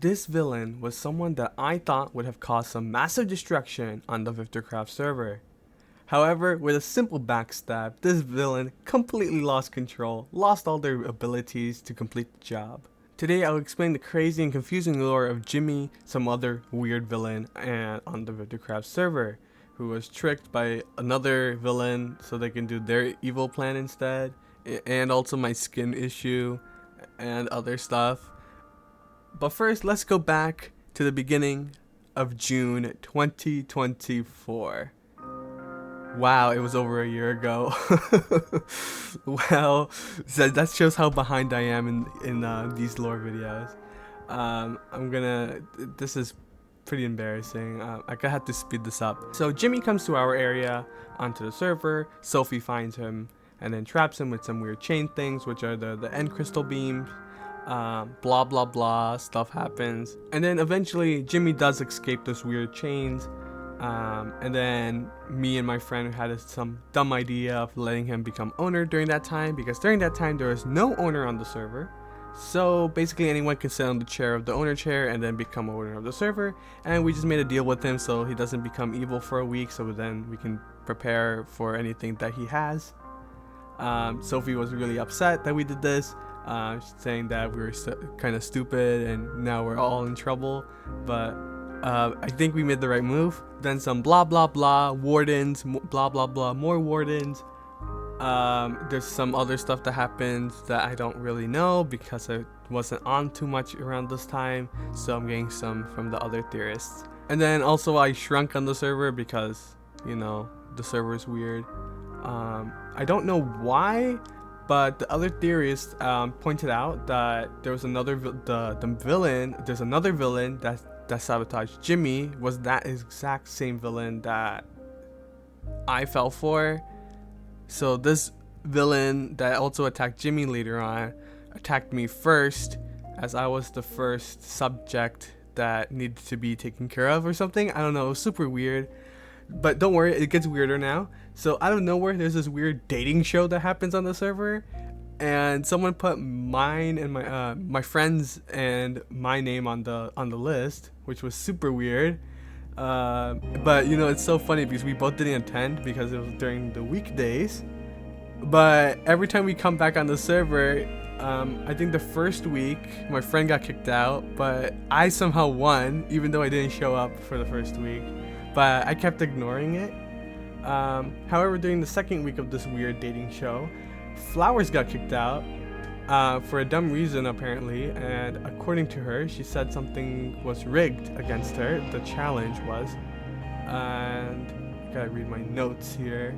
This villain was someone that I thought would have caused some massive destruction on the VivtorCraft server. However, with a simple backstab, this villain completely lost control, lost all their abilities to complete the job. Today I'll explain the crazy and confusing lore of Jvnmmy, some other weird villain on the VivtorCraft server, who was tricked by another villain so they can do their evil plan instead, and also my skin issue and other stuff. But first, let's go back to the beginning of June 2024. Wow, it was over a year ago. Well, so that shows how behind I am in these lore videos. This is pretty embarrassing. I gonna have to speed this up. So Jvnmmy comes to our area onto the server. Sophie finds him and then traps him with some weird chain things, which are the end crystal beams. Blah blah blah, stuff happens, and then eventually Jvnmmy does escape those weird chains, and then me and my friend had some dumb idea of letting him become owner during that time, because during that time there was no owner on the server. So basically anyone can sit on the chair of the owner chair and then become owner of the server, and we just made a deal with him so he doesn't become evil for a week, so then we can prepare for anything that he has. Sophie was really upset that we did this, saying that we were kind of stupid and now we're all in trouble, but I think we made the right move. Then some blah blah blah, wardens, blah blah blah, more wardens. There's some other stuff that happens that I don't really know because I wasn't on too much around this time, so I'm getting some from the other theorists. And then also I shrunk on the server because, you know, the server is weird. I don't know why, but the other theorists pointed out that there was another there's another villain that sabotaged Jvnmmy, was that exact same villain that I fell for. So this villain that also attacked Jvnmmy later on attacked me first, as I was the first subject that needed to be taken care of or something. I don't know, it was super weird. But don't worry, it gets weirder now. So out of nowhere, there's this weird dating show that happens on the server, and someone put mine and my friends and my name on the list, which was super weird. But you know, it's so funny because we both didn't attend because it was during the weekdays. But every time we come back on the server, I think the first week my friend got kicked out, but I somehow won even though I didn't show up for the first week. But I kept ignoring it. However, during the second week of this weird dating show, Flowers got kicked out for a dumb reason apparently, and according to her, she said something was rigged against her, the challenge was, and I gotta read my notes here.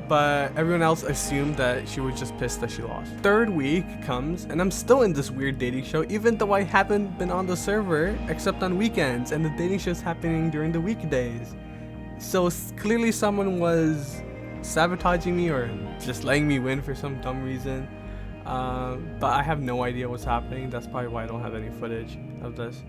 But everyone else assumed that she was just pissed that she lost. Third week comes and I'm still in this weird dating show even though I haven't been on the server except on weekends, and the dating show is happening during the weekdays. So clearly someone was sabotaging me or just letting me win for some dumb reason. But I have no idea what's happening. That's probably why I don't have any footage of this.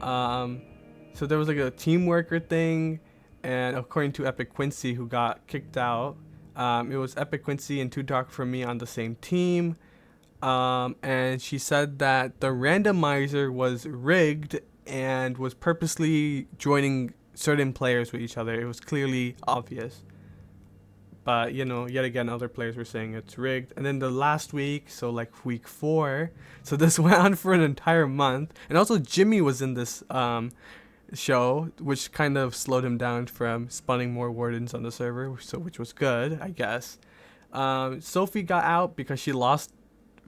So there was like a team worker thing, and according to Epic Quincy, who got kicked out, it was Epic Quincy and Too Dark for Me on the same team, and she said that the randomizer was rigged and was purposely joining certain players with each other. It was clearly obvious, but you know, yet again other players were saying it's rigged. And then the last week, so like week 4, so this went on for an entire month, and also Jvnmmy was in this show, which kind of slowed him down from spawning more wardens on the server, which was good, I guess. Sophie got out because she lost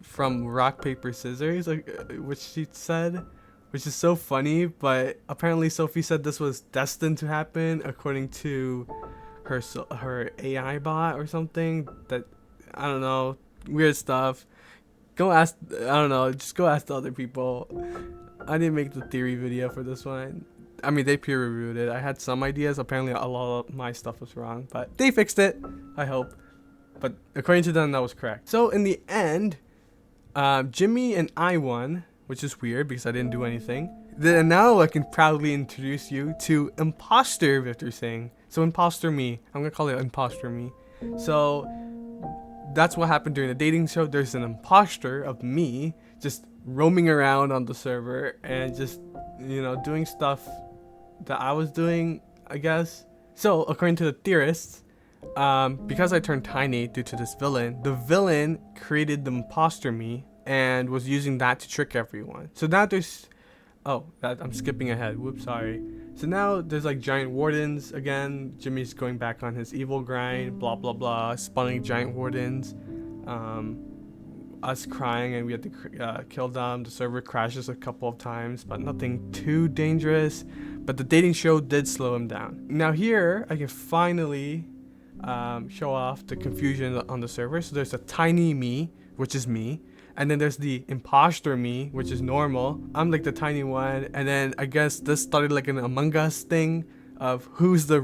from rock paper scissors, which she said, which is so funny. But apparently Sophie said this was destined to happen according to her AI bot or something. That, I don't know, weird stuff. Go ask, I don't know, just go ask the other people. I didn't make the theory video for this one. I mean, they peer reviewed it. I had some ideas. Apparently a lot of my stuff was wrong, but they fixed it, I hope. But according to them, that was correct. So in the end, Jvnmmy and I won, which is weird because I didn't do anything. Then now I can proudly introduce you to Imposter Vivtorsing. So Imposter Me. I'm gonna call it Imposter Me. So that's what happened during the dating show. There's an imposter of me just roaming around on the server and just, doing stuff that I was doing, I guess. So, according to the theorists, because I turned tiny due to this villain, the villain created the imposter me and was using that to trick everyone. So now there's... I'm skipping ahead. Whoops, sorry. So now there's like giant wardens again. Jimmy's going back on his evil grind, blah, blah, blah, spawning giant wardens. Us crying and we had to kill them. The server crashes a couple of times, but nothing too dangerous. But the dating show did slow him down. Now here, I can finally show off the confusion on the server. So there's a tiny me, which is me. And then there's the imposter me, which is normal. I'm like the tiny one. And then I guess this started like an Among Us thing of who's the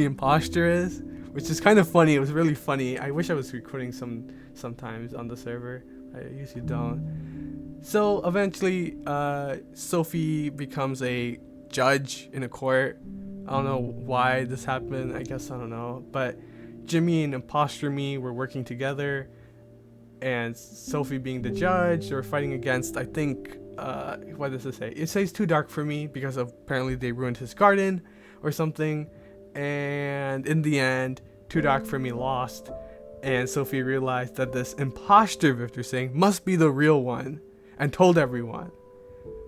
imposter is, which is kind of funny. It was really funny. I wish I was recording sometimes on the server. I usually don't. So eventually, Sophie becomes a judge in a court. I don't know why this happened. I guess I don't know. But Jimmy and imposter me were working together. And Sophie being the judge, they were fighting against, I think, what does it say? It says too dark for me because apparently they ruined his garden or something. And in the end, too dark for me lost. And Sophie realized that this imposter Vivtorsing must be the real one and told everyone.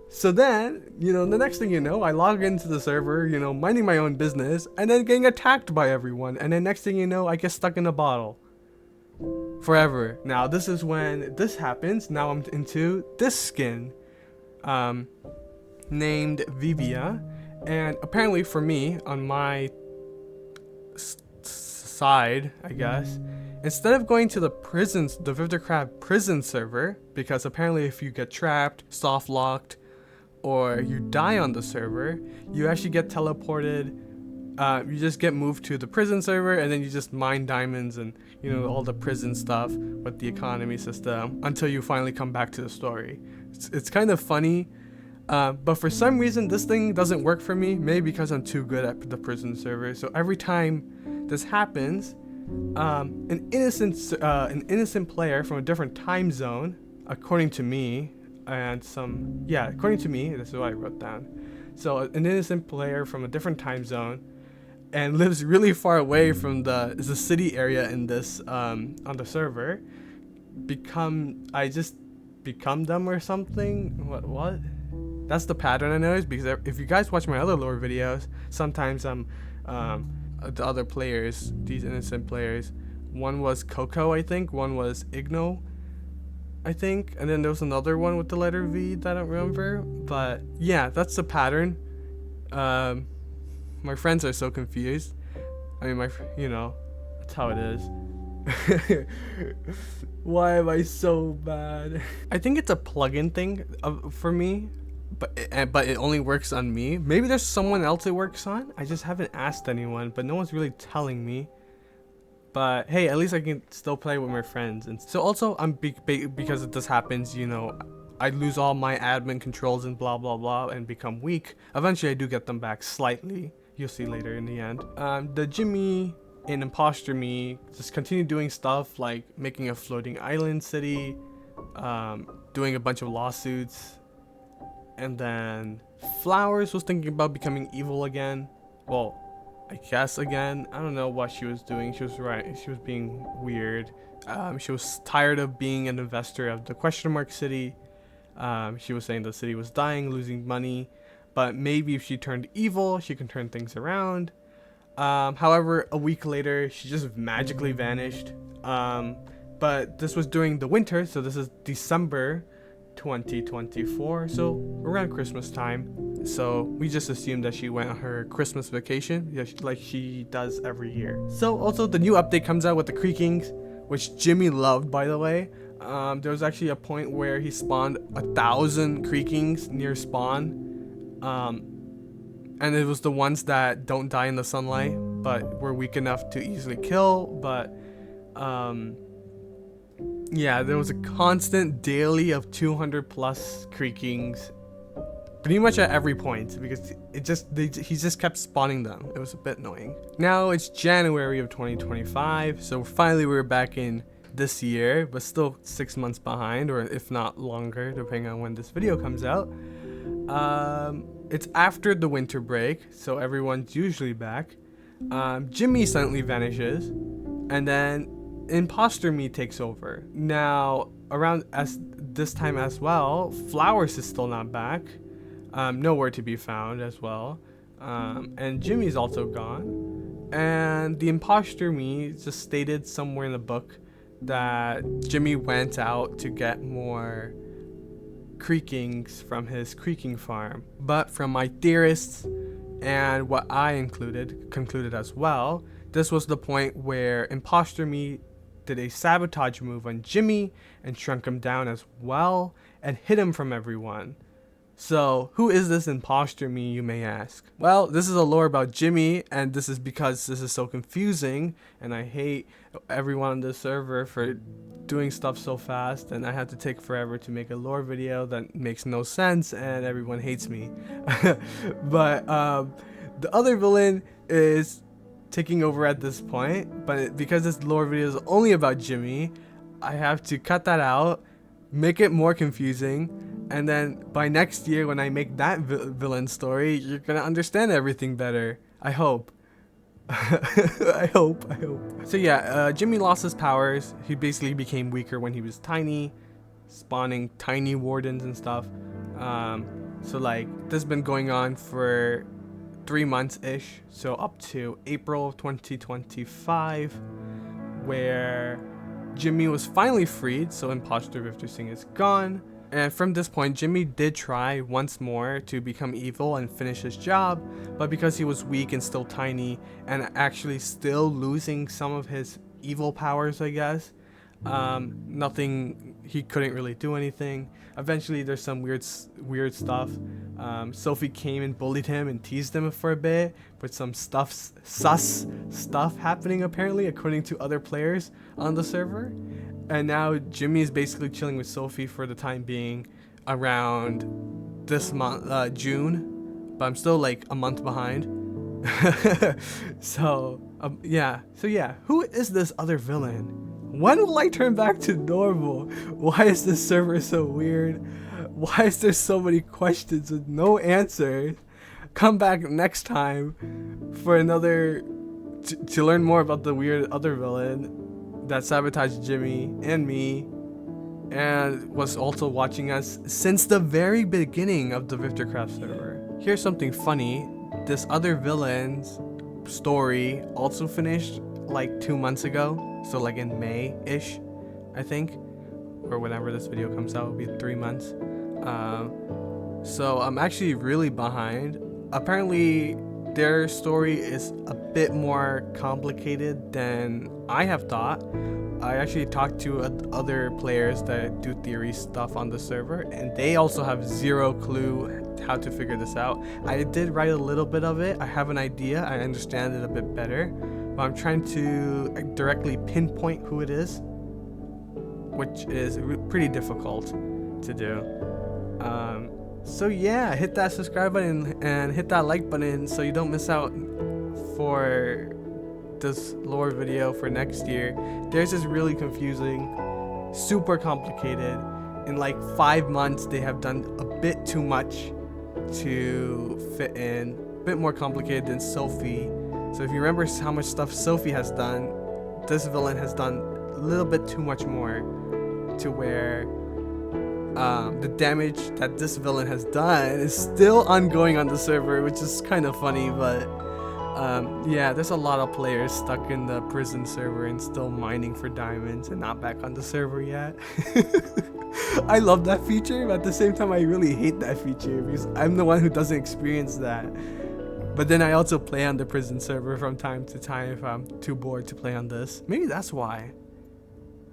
So then, the next thing you know, I log into the server, minding my own business and then getting attacked by everyone. And then next thing you know, I get stuck in a bottle. Forever. Now this is when this happens. Now I'm into this skin named Vivia, and apparently for me on my side, I guess, instead of going to the VivtorCraft prison server, because apparently if you get trapped, soft locked, or you die on the server, you actually get teleported. You just get moved to the prison server, and then you just mine diamonds and all the prison stuff with the economy system until you finally come back to the story. It's kind of funny, but for some reason this thing doesn't work for me. Maybe because I'm too good at the prison server. So every time this happens, an innocent player from a different time zone, according to me, according to me, this is what I wrote down. So an innocent player from a different time zone and lives really far away from the city area in this on the server, I just become them or something. What? That's the pattern I noticed, because if you guys watch my other lore videos, sometimes the other players, these innocent players, one was Coco, I think, one was Igno, I think, and then there was another one with the letter V that I don't remember. But yeah, that's the pattern. My friends are so confused. I mean, that's how it is. Why am I so bad? I think it's a plugin thing for me, but it only works on me. Maybe there's someone else it works on. I just haven't asked anyone, but no one's really telling me. But hey, at least I can still play with my friends. And so also, because this happens, I lose all my admin controls and blah blah blah and become weak. Eventually I do get them back slightly. You'll see later in the end. The Jimmy and imposter me just continue doing stuff like making a floating island city, doing a bunch of lawsuits, and then Flowers was thinking about becoming evil again. Well, I guess again. I don't know what she was doing. She was right. She was being weird. She was tired of being an investor of the question mark city. She was saying the city was dying, losing money, but maybe if she turned evil, she can turn things around. However, a week later, she just magically vanished. But this was during the winter, so this is December 2024, so around Christmas time. So we just assumed that she went on her Christmas vacation, like she does every year. So also the new update comes out with the creakings, which Jimmy loved, by the way. There was actually a point where he spawned 1,000 creakings near spawn. And it was the ones that don't die in the sunlight, but were weak enough to easily kill. But yeah, there was a constant daily of 200 plus creakings, pretty much at every point, because he just kept spawning them. It was a bit annoying. Now it's January of 2025, so finally we're back in this year, but still 6 months behind, or if not longer, depending on when this video comes out. It's after the winter break, so everyone's usually back. Jimmy suddenly vanishes, and then imposter me takes over. Now, around this time as well, Flowers is still not back, nowhere to be found as well, and Jimmy's also gone. And the imposter me just stated somewhere in the book that Jimmy went out to get more creakings from his creaking farm. But from my theorists and what I concluded as well, this was the point where imposter me did a sabotage move on Jimmy and shrunk him down as well and hid him from everyone. So, who is this imposter me, you may ask? Well, this is a lore about Jimmy, and this is because this is so confusing, and I hate everyone on the server for doing stuff so fast, and I have to take forever to make a lore video that makes no sense, and everyone hates me. But the other villain is taking over at this point, but because this lore video is only about Jimmy, I have to cut that out, make it more confusing, and then by next year when I make that villain story, you're gonna understand everything better. I hope. I hope. So yeah, Jimmy lost his powers. He basically became weaker when he was tiny, spawning tiny wardens and stuff. So like, this has been going on for 3 months-ish, so up to April 2025, where Jimmy was finally freed, so imposter Vivtorsing is gone. And from this point, Jimmy did try once more to become evil and finish his job, but because he was weak and still tiny, and actually still losing some of his evil powers, I guess, he couldn't really do anything. Eventually, there's some weird stuff. Sophie came and bullied him and teased him for a bit, but some sus stuff happening apparently, according to other players on the server. And now Jimmy is basically chilling with Sophie for the time being around this month, June, but I'm still like a month behind. So yeah, who is this other villain? When will I turn back to normal? Why is this server so weird? Why is there so many questions with no answers? Come back next time for another to learn more about the weird other villain that sabotaged Jimmy and me, and was also watching us since the very beginning of the VivtorCraft server. Here's something funny. This other villain's story also finished like 2 months ago, so like in May-ish, I think, or whenever this video comes out, it'll be 3 months. So I'm actually really behind. Apparently their story is a bit more complicated than I have thought. I actually talked to other players that do theory stuff on the server, and they also have zero clue how to figure this out. I did write a little bit of it. I have an idea. I understand it a bit better, but I'm trying to directly pinpoint who it is, which is pretty difficult to do. So yeah, hit that subscribe button and hit that like button so you don't miss out for this lore video for next year. Theirs is really confusing, super complicated. In like 5 months, they have done a bit too much to fit in, a bit more complicated than Sophie. So if you remember how much stuff Sophie has done, this villain has done a little bit too much more, to where the damage that this villain has done is still ongoing on the server, which is kind of funny. But yeah, there's a lot of players stuck in the prison server and still mining for diamonds and not back on the server yet. I love that feature, but at the same time I really hate that feature because I'm the one who doesn't experience that. But then I also play on the prison server from time to time if I'm too bored to play on this. Maybe that's why.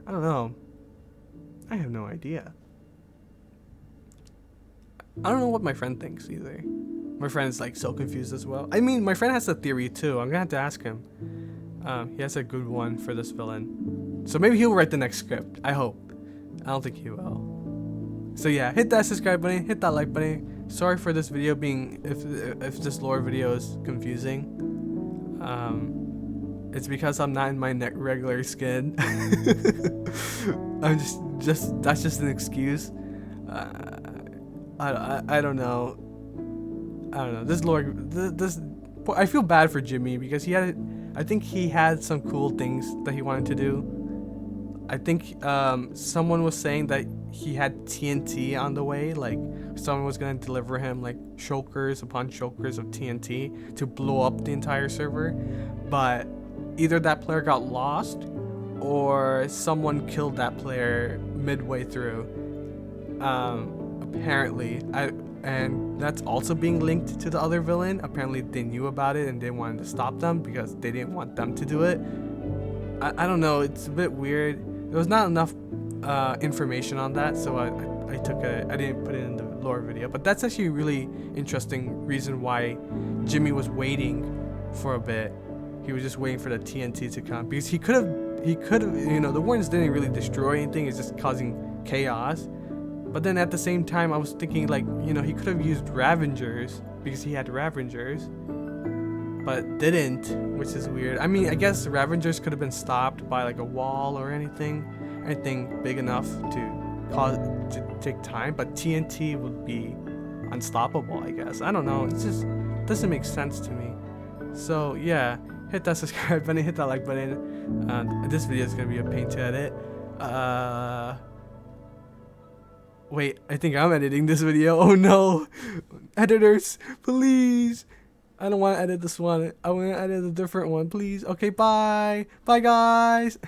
I don't know. I have no idea. I don't know what my friend thinks either. My friend's like so confused as well. I mean, my friend has a theory too. I'm gonna have to ask him. He has a good one for this villain. So maybe he'll write the next script. I hope. I don't think he will. So yeah, hit that subscribe button, hit that like button. Sorry for this video being, if this lore video is confusing. It's because I'm not in my regular skin. I'm just that's just an excuse. I don't know. I don't know. This lord, this I feel bad for Jimmy because I think he had some cool things that he wanted to do. I think someone was saying that he had TNT on the way, like someone was gonna deliver him like shulkers upon shulkers of TNT to blow up the entire server, but either that player got lost or someone killed that player midway through. Apparently, and that's also being linked to the other villain. Apparently they knew about it and they wanted to stop them because they didn't want them to do it. I don't know, it's a bit weird. There was not enough information on that, so I didn't put it in the lore video. But that's actually a really interesting reason why Jimmy was waiting for a bit. He was just waiting for the TNT to come because he could have, you know, the Wardens didn't really destroy anything. It's just causing chaos. But then at the same time, I was thinking like, you know, he could have used Ravengers because he had Ravengers, but didn't, which is weird. I mean, I guess Ravengers could have been stopped by like a wall or anything big enough to take time, but TNT would be unstoppable, I guess. I don't know. It just doesn't make sense to me. So yeah, hit that subscribe button, hit that like button. This video is gonna be a pain to edit. Wait, I think I'm editing this video. Oh no, editors, please. I don't want to edit this one. I want to edit a different one, please. Okay, bye. Bye, guys.